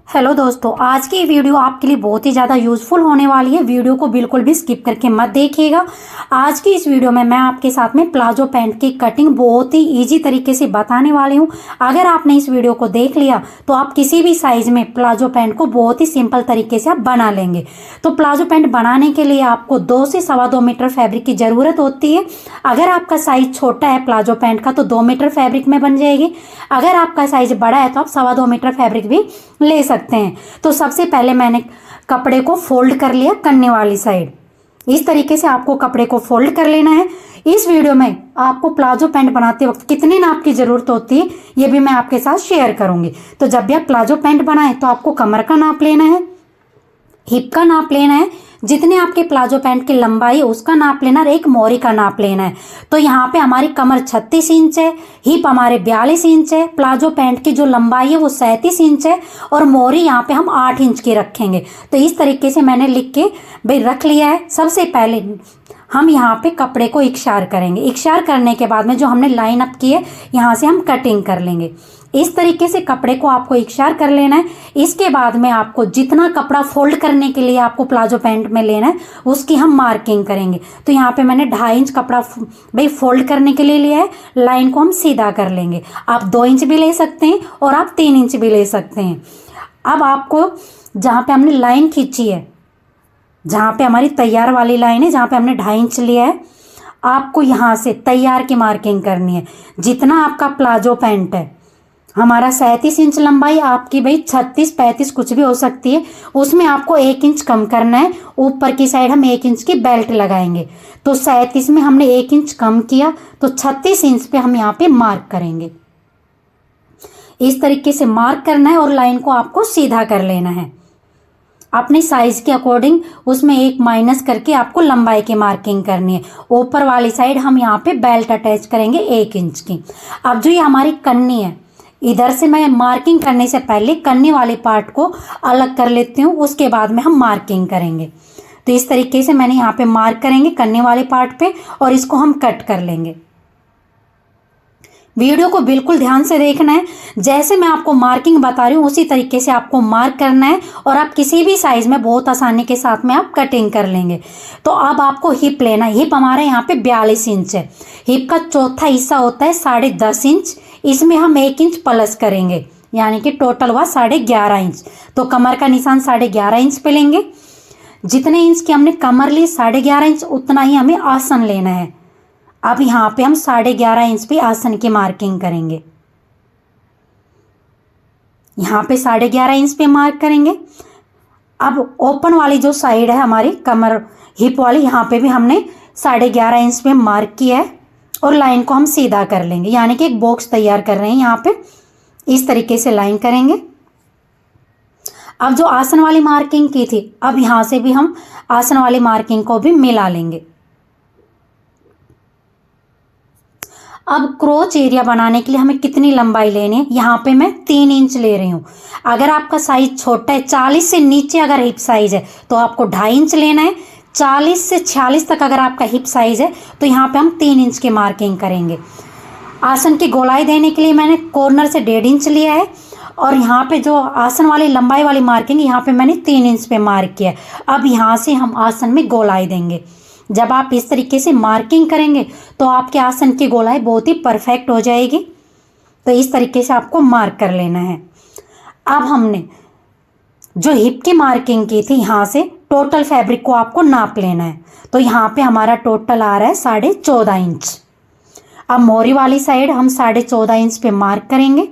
Hello दोस्तों, आज की वीडियो आपके लिए बहुत ही ज़्यादा यूज़फुल होने वाली है। वीडियो को बिल्कुल भी स्किप करके मत देखिएगा। आज की इस वीडियो में मैं आपके साथ में प्लाजो पैंट की कटिंग बहुत ही इजी तरीके से बताने वाली हूँ। अगर आपने इस वीडियो को देख लिया तो आप किसी भी साइज़ में प्लाजो पैंट को बहुत ही सिंपल तरीके से आप बना लेंगे। तो प्लाजो पैंट बनाने के लिए आपको 2 से 2.25 मीटर फैब्रिक की ज़रूरत होती है। अगर आपका साइज़ छोटा है प्लाजो पैंट का तो 2 मीटर फैब्रिक में बन जाएगी। अगर आपका साइज़ बड़ा है तो आप 2.25 मीटर फैब्रिक भी ले सकते हैं। तो सबसे पहले मैंने कपड़े को फोल्ड कर लिया कन्नी वाली साइड। इस तरीके से आपको कपड़े को फोल्ड कर लेना है। इस वीडियो में आपको प्लाजो पैंट बनाते वक्त कितने नाप की जरूरत होती है ये भी मैं आपके साथ शेयर करूंगी। तो जब भी आप प्लाजो पैंट बनाएं तो आपको कमर का नाप लेना है, हिप का नाप लेना है, जितने आपके प्लाजो पैंट की लंबाई है उसका नाप लेना और एक मोरी का नाप लेना है। तो यहाँ पे हमारी कमर 36 इंच है, हिप हमारे 42 इंच है, प्लाजो पैंट की जो लंबाई है वो 37 इंच है और मोरी यहाँ पे हम 8 इंच की रखेंगे। तो इस तरीके से मैंने लिख के भाई रख लिया है। सबसे पहले हम यहाँ पे कपड़े को इकसार करेंगे। इकसार करने के बाद में जो हमने लाइन अप की है यहाँ से हम कटिंग कर लेंगे। इस तरीके से कपड़े को आपको इकसार कर लेना है। इसके बाद में आपको जितना कपड़ा फोल्ड करने के लिए आपको प्लाजो पैंट में लेना है उसकी हम मार्किंग करेंगे। तो यहाँ पे मैंने 2.5 इंच कपड़ा भाई फोल्ड करने के लिए लिया है। लाइन को हम सीधा कर लेंगे। आप 2 इंच भी ले सकते हैं और आप 3 इंच भी ले सकते हैं। अब आपको जहाँ पे हमने लाइन खींची है, जहाँ पे हमारी तैयार वाली लाइन है, जहाँ पे हमने 2.5 इंच लिया है, आपको यहाँ से तैयार की मार्किंग करनी है। जितना आपका प्लाजो पैंट है, हमारा 37 इंच लंबाई, आपकी भाई 36-35 कुछ भी हो सकती है, उसमें आपको 1 इंच कम करना है। ऊपर की साइड हम 1 इंच की बेल्ट लगाएंगे। तो 37 में हमने 1 इंच कम किया तो 36 इंच पे हम यहाँ पे मार्क करेंगे। इस तरीके से मार्क करना है और लाइन को आपको सीधा कर लेना है। अपने साइज के अकॉर्डिंग उसमें 1 माइनस करके आपको लंबाई की मार्किंग करनी है। ऊपर वाली साइड हम यहाँ पे बेल्ट अटैच करेंगे 1 इंच की। अब जो ये हमारी कन्नी है, इधर से मैं मार्किंग करने से पहले कन्नी वाले पार्ट को अलग कर लेती हूँ, उसके बाद में हम मार्किंग करेंगे। तो इस तरीके से मैंने यहाँ पे मार्क करेंगे कन्नी वाले पार्ट पे और इसको हम कट कर लेंगे। वीडियो को बिल्कुल ध्यान से देखना है। जैसे मैं आपको मार्किंग बता रही हूँ उसी तरीके से आपको मार्क करना है और आप किसी भी साइज में बहुत आसानी के साथ में आप कटिंग कर लेंगे। तो अब आपको हिप लेना है। हिप हमारे यहाँ पे 42 इंच है। हिप का चौथा हिस्सा होता है 10.5 इंच। इसमें हम 1 इंच प्लस करेंगे, यानी कि टोटल हुआ 11.5 इंच। तो कमर का निशान 11.5 इंच पे लेंगे। जितने इंच की हमने कमर ली 11.5 इंच, उतना ही हमें आसन लेना है। अब यहाँ पे हम 11.5 इंच पे आसन की मार्किंग करेंगे। यहाँ पे 11.5 इंच पे मार्क करेंगे। अब ओपन वाली जो साइड है हमारी कमर हिप वाली, यहाँ पे भी हमने 11.5 इंच पे मार्क किया है और लाइन को हम सीधा कर लेंगे, यानी कि एक बॉक्स तैयार कर रहे हैं। यहाँ पे इस तरीके से लाइन करेंगे। अब जो आसन वाली मार्किंग की थी, अब यहाँ से भी हम आसन वाली मार्किंग को भी मिला लेंगे। अब क्रोच एरिया बनाने के लिए हमें कितनी लंबाई लेनी है, यहाँ पे मैं 3 इंच ले रही हूँ। अगर आपका साइज छोटा है, 40 से नीचे अगर हिप साइज है तो आपको 2.5 इंच लेना है। 40 से 46 तक अगर आपका हिप साइज है तो यहाँ पे हम 3 इंच की मार्किंग करेंगे। आसन की गोलाई देने के लिए मैंने कॉर्नर से 1.5 इंच लिया है और यहाँ पे जो आसन वाली लंबाई वाली मार्किंग यहाँ पे मैंने 3 इंच पे मार्क किया है। अब यहाँ से हम आसन में गोलाई देंगे। जब आप इस तरीके से मार्किंग करेंगे तो आपके आसन की गोलाई बहुत ही परफेक्ट हो जाएगी। तो इस तरीके से आपको मार्क कर लेना है। अब हमने जो हिप की मार्किंग की थी, यहाँ से टोटल फैब्रिक को आपको नाप लेना है। तो यहाँ पे हमारा टोटल आ रहा है 14.5 इंच। अब मोरी वाली साइड हम 14.5 इंच पे मार्क करेंगे।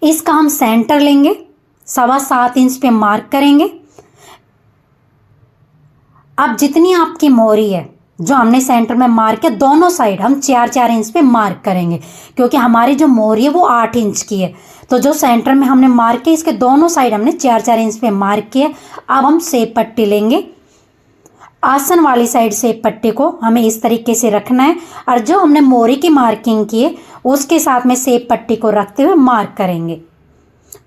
इसका हम सेंटर लेंगे, 7.25 इंच पे मार्क करेंगे। अब जितनी आपकी मोरी है जो हमने सेंटर में मार्क किया, दोनों साइड हम 4-4 इंच पे मार्क करेंगे, क्योंकि हमारी जो मोरी है वो 8 इंच की है। तो जो सेंटर में हमने मार्क किया, इसके दोनों साइड हमने 4-4 इंच पे मार्क किया। अब हम सेप पट्टी लेंगे। आसन वाली साइड सेप पट्टी को हमें इस तरीके से रखना है और जो हमने मोरी की मार्किंग की है उसके साथ में सेप पट्टी को रखते हुए मार्क करेंगे।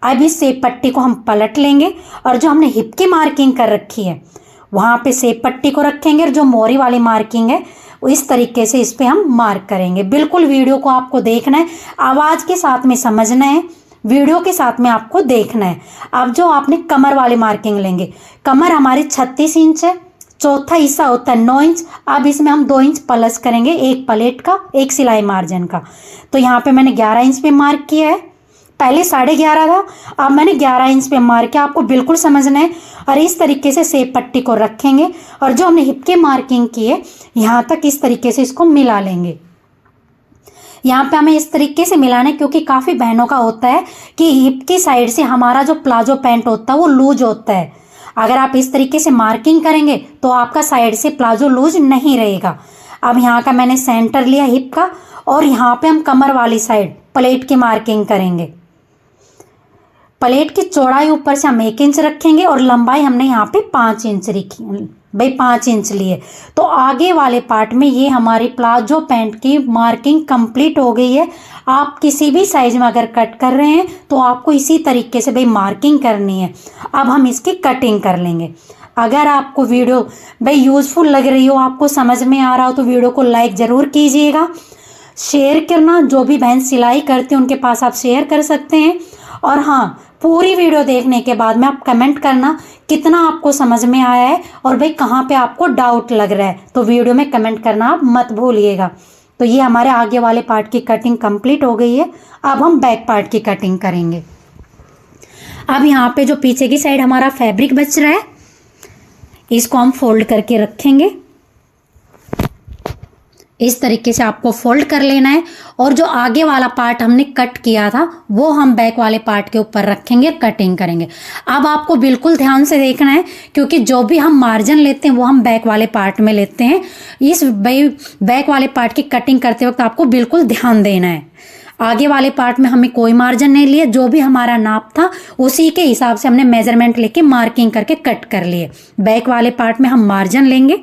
अब इस सेप पट्टी को हम पलट लेंगे और जो हमने हिप की मार्किंग कर रखी है वहाँ पे सेप पट्टी को रखेंगे और जो मोरी वाली मार्किंग है इस तरीके से इस पे हम मार्क करेंगे। बिल्कुल वीडियो को आपको देखना है, आवाज़ के साथ में समझना है। वीडियो के साथ में आपको देखना है। अब जो आपने कमर वाली मार्किंग लेंगे, कमर हमारी 36 इंच है, चौथा हिस्सा होता है 9 इंच। अब इसमें हम 2 इंच प्लस करेंगे, एक प्लेट का एक सिलाई मार्जिन का। तो यहाँ पे मैंने 11 इंच पे मार्क किया है, पहले 11.5 था, अब मैंने 11 इंच पे मार्क किया। आपको बिल्कुल समझना है और इस तरीके से सेप पट्टी को रखेंगे और जो हमने हिप के मार्किंग की है यहाँ तक इस तरीके से इसको मिला लेंगे। यहाँ पे हमें इस तरीके से मिलाना है क्योंकि काफ़ी बहनों का होता है कि हिप की साइड से हमारा जो प्लाजो पैंट होता है वो लूज होता है। अगर आप इस तरीके से मार्किंग करेंगे तो आपका साइड से प्लाजो लूज नहीं रहेगा। अब यहाँ का मैंने सेंटर लिया हिप का और यहाँ पे हम कमर वाली साइड प्लेट की मार्किंग करेंगे। प्लेट की चौड़ाई ऊपर से हम 1 इंच रखेंगे और लंबाई हमने यहाँ पे 5 इंच रखी भाई, 5 इंच लिए। तो आगे वाले पार्ट में ये हमारी प्लाजो पैंट की मार्किंग कंप्लीट हो गई है। आप किसी भी साइज में अगर कट कर रहे हैं तो आपको इसी तरीके से भाई मार्किंग करनी है। अब हम इसकी कटिंग कर लेंगे। अगर आपको वीडियो भाई यूज़फुल लग रही हो, आपको समझ में आ रहा हो तो वीडियो को लाइक ज़रूर कीजिएगा, शेयर करना। जो भी बहन सिलाई करते हैं उनके पास आप शेयर कर सकते हैं। और हाँ, पूरी वीडियो देखने के बाद में आप कमेंट करना कितना आपको समझ में आया है और भाई कहाँ पे आपको डाउट लग रहा है, तो वीडियो में कमेंट करना आप मत भूलिएगा। तो ये हमारे आगे वाले पार्ट की कटिंग कंप्लीट हो गई है। अब हम बैक पार्ट की कटिंग करेंगे। अब यहाँ पे जो पीछे की साइड हमारा फैब्रिक बच रहा है इसको हम फोल्ड करके रखेंगे। इस तरीके से आपको फोल्ड कर लेना है और जो आगे वाला पार्ट हमने कट किया था वो हम बैक वाले पार्ट के ऊपर रखेंगे, कटिंग करेंगे। अब आपको बिल्कुल ध्यान से देखना है क्योंकि जो भी हम मार्जिन लेते हैं वो हम बैक वाले पार्ट में लेते हैं। इस बैक वाले पार्ट की कटिंग करते वक्त आपको बिल्कुल ध्यान देना है। आगे वाले पार्ट में हमें कोई मार्जिन नहीं लिए, जो भी हमारा नाप था उसी के हिसाब से हमने मेजरमेंट लेके मार्किंग करके कट कर लिए। बैक वाले पार्ट में हम मार्जिन लेंगे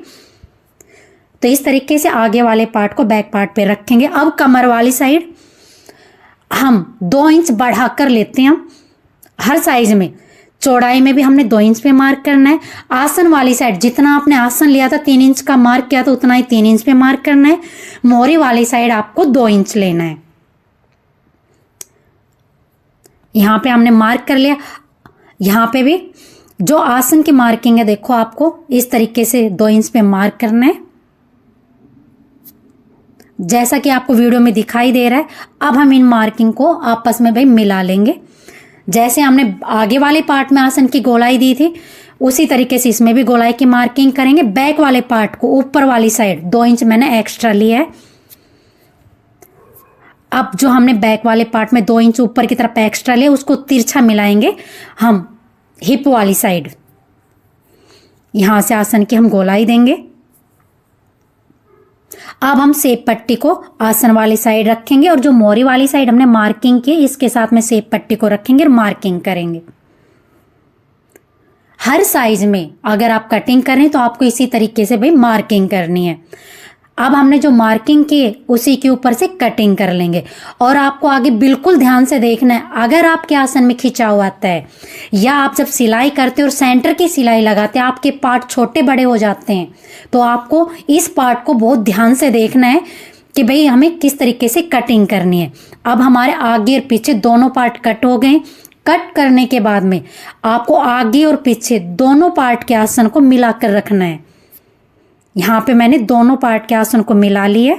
तो इस तरीके से आगे वाले पार्ट को बैक पार्ट पे रखेंगे। अब कमर वाली साइड हम 2 इंच बढ़ा कर लेते हैं। हम हर साइज में चौड़ाई में भी हमने 2 इंच पे मार्क करना है। आसन वाली साइड जितना आपने आसन लिया था 3 इंच का मार्क किया था उतना ही 3 इंच पे मार्क करना है। मोहरी वाली साइड आपको 2 इंच लेना है। यहाँ पे हमने मार्क कर लिया। यहाँ पे भी जो आसन की मार्किंग है देखो आपको इस तरीके से 2 इंच पे मार्क करना है जैसा कि आपको वीडियो में दिखाई दे रहा है। अब हम इन मार्किंग को आपस में भाई मिला लेंगे। जैसे हमने आगे वाले पार्ट में आसन की गोलाई दी थी उसी तरीके से इसमें भी गोलाई की मार्किंग करेंगे। बैक वाले पार्ट को ऊपर वाली साइड 2 इंच मैंने एक्स्ट्रा लिया है। अब जो हमने बैक वाले पार्ट में 2 इंच ऊपर की तरफ एक्स्ट्रा लिया उसको तिरछा मिलाएंगे हम हिप वाली साइड। यहां से आसन की हम गोलाई देंगे। अब हम सेप पट्टी को आसन वाली साइड रखेंगे और जो मोहरी वाली साइड हमने मार्किंग की इसके साथ में सेप पट्टी को रखेंगे और मार्किंग करेंगे। हर साइज में अगर आप कटिंग करें तो आपको इसी तरीके से भाई मार्किंग करनी है। अब हमने जो मार्किंग की है उसी के ऊपर से कटिंग कर लेंगे और आपको आगे बिल्कुल ध्यान से देखना है। अगर आपके आसन में खिंचाव आता है या आप जब सिलाई करते हो और सेंटर की सिलाई लगाते हैं आपके पार्ट छोटे बड़े हो जाते हैं तो आपको इस पार्ट को बहुत ध्यान से देखना है कि भाई हमें किस तरीके से कटिंग करनी है। अब हमारे आगे और पीछे दोनों पार्ट कट हो गए। कट करने के बाद में आपको आगे और पीछे दोनों पार्ट के आसन को मिलाकर रखना है। यहाँ पे मैंने दोनों पार्ट के आसन को मिला लिया।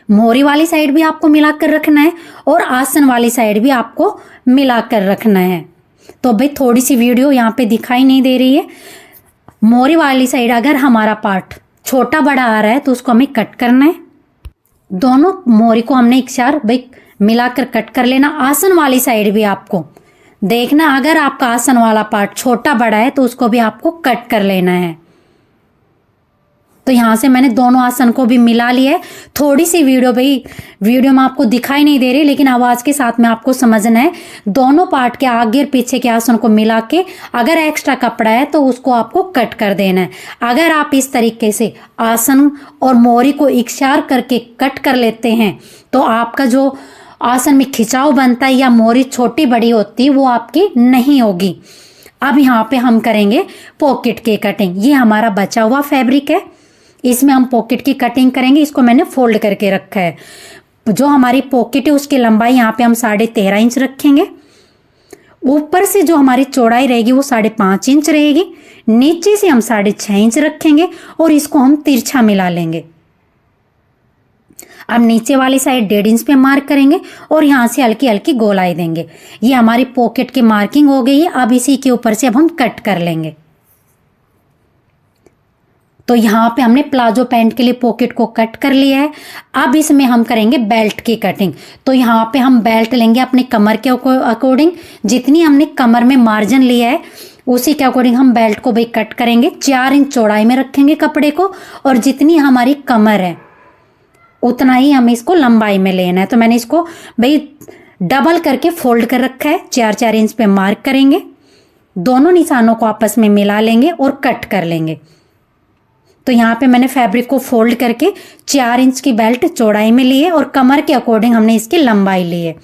मोहरी वाली साइड भी आपको मिलाकर रखना है और आसन वाली साइड भी आपको मिलाकर रखना है। तो भाई थोड़ी सी वीडियो यहाँ पे दिखाई नहीं दे रही है। मोहरी वाली साइड अगर हमारा पार्ट छोटा बड़ा आ रहा है तो उसको हमें कट करना है। दोनों मोहरी को हमने एक साथ भाई मिलाकर कट कर लेना। आसन वाली साइड भी आपको देखना, अगर आपका आसन वाला पार्ट छोटा बड़ा है तो उसको भी आपको कट कर लेना है। तो यहाँ से मैंने दोनों आसन को भी मिला लिया है। थोड़ी सी वीडियो में आपको दिखाई नहीं दे रही लेकिन आवाज के साथ में आपको समझना है। दोनों पार्ट के आगे और पीछे के आसन को मिला के अगर एक्स्ट्रा कपड़ा है तो उसको आपको कट कर देना है। अगर आप इस तरीके से आसन और मोहरी को इकसार करके कट कर लेते हैं तो आपका जो आसन में खिंचाव बनता है या मोहरी छोटी बड़ी होती है वो आपकी नहीं होगी। अब यहाँ पे हम करेंगे पॉकेट की कटिंग। ये हमारा बचा हुआ फैब्रिक है, इसमें हम पॉकेट की कटिंग करेंगे। इसको मैंने फोल्ड करके रखा है। जो हमारी पॉकेट है उसकी लंबाई यहाँ पे हम 13.5 इंच रखेंगे। ऊपर से जो हमारी चौड़ाई रहेगी वो 5.5 इंच रहेगी। नीचे से हम 6.5 इंच रखेंगे और इसको हम तिरछा मिला लेंगे। अब नीचे वाली साइड 1.5 इंच पे मार्क करेंगे और यहाँ से हल्की हल्की गोलाई देंगे। ये हमारी पॉकेट की मार्किंग हो गई है। अब इसी के ऊपर से अब हम कट कर लेंगे। तो यहाँ पे हमने प्लाजो पैंट के लिए पॉकेट को कट कर लिया है। अब इसमें हम करेंगे बेल्ट की कटिंग। तो यहाँ पे हम बेल्ट लेंगे अपने कमर के अकॉर्डिंग। जितनी हमने कमर में मार्जिन लिया है उसी के अकॉर्डिंग हम बेल्ट को भाई कट करेंगे। 4 इंच चौड़ाई में रखेंगे कपड़े को और जितनी हमारी कमर है उतना ही हमें इसको लंबाई में लेना है। तो मैंने इसको भाई डबल करके फोल्ड कर रखा है। 4-4 इंच पे मार्क करेंगे, दोनों निशानों को आपस में मिला लेंगे और कट कर लेंगे। तो यहाँ पे मैंने फैब्रिक को फोल्ड करके 4 इंच की बेल्ट चौड़ाई में ली है और कमर के अकॉर्डिंग हमने इसकी लंबाई ली है।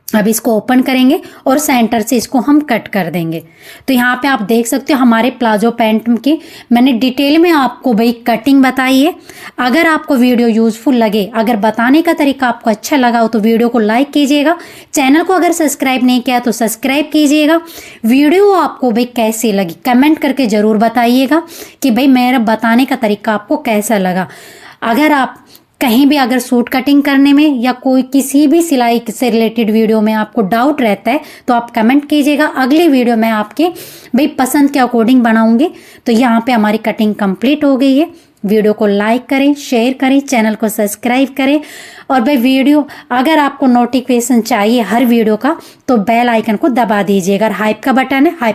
अब इसको ओपन करेंगे और सेंटर से इसको हम कट कर देंगे। तो यहाँ पे आप देख सकते हो हमारे प्लाजो पैंट की मैंने डिटेल में आपको भाई कटिंग बताई है। अगर आपको वीडियो यूजफुल लगे, अगर बताने का तरीका आपको अच्छा लगा हो तो वीडियो को लाइक कीजिएगा। चैनल को अगर सब्सक्राइब नहीं किया तो सब्सक्राइब कीजिएगा। वीडियो आपको भाई कैसी लगी कमेंट करके ज़रूर बताइएगा कि भाई मेरा बताने का तरीका आपको कैसा लगा। अगर आप कहीं भी अगर सूट कटिंग करने में या कोई किसी भी सिलाई से रिलेटेड वीडियो में आपको डाउट रहता है तो आप कमेंट कीजिएगा। अगली वीडियो मैं आपके भाई पसंद के अकॉर्डिंग बनाऊंगी। तो यहाँ पे हमारी कटिंग कंप्लीट हो गई है। वीडियो को लाइक करें, शेयर करें, चैनल को सब्सक्राइब करें और भाई वीडियो अगर आपको नोटिफिकेशन चाहिए हर वीडियो का तो बेल आइकन को दबा दीजिएगा। हाइप का बटन है, हाइप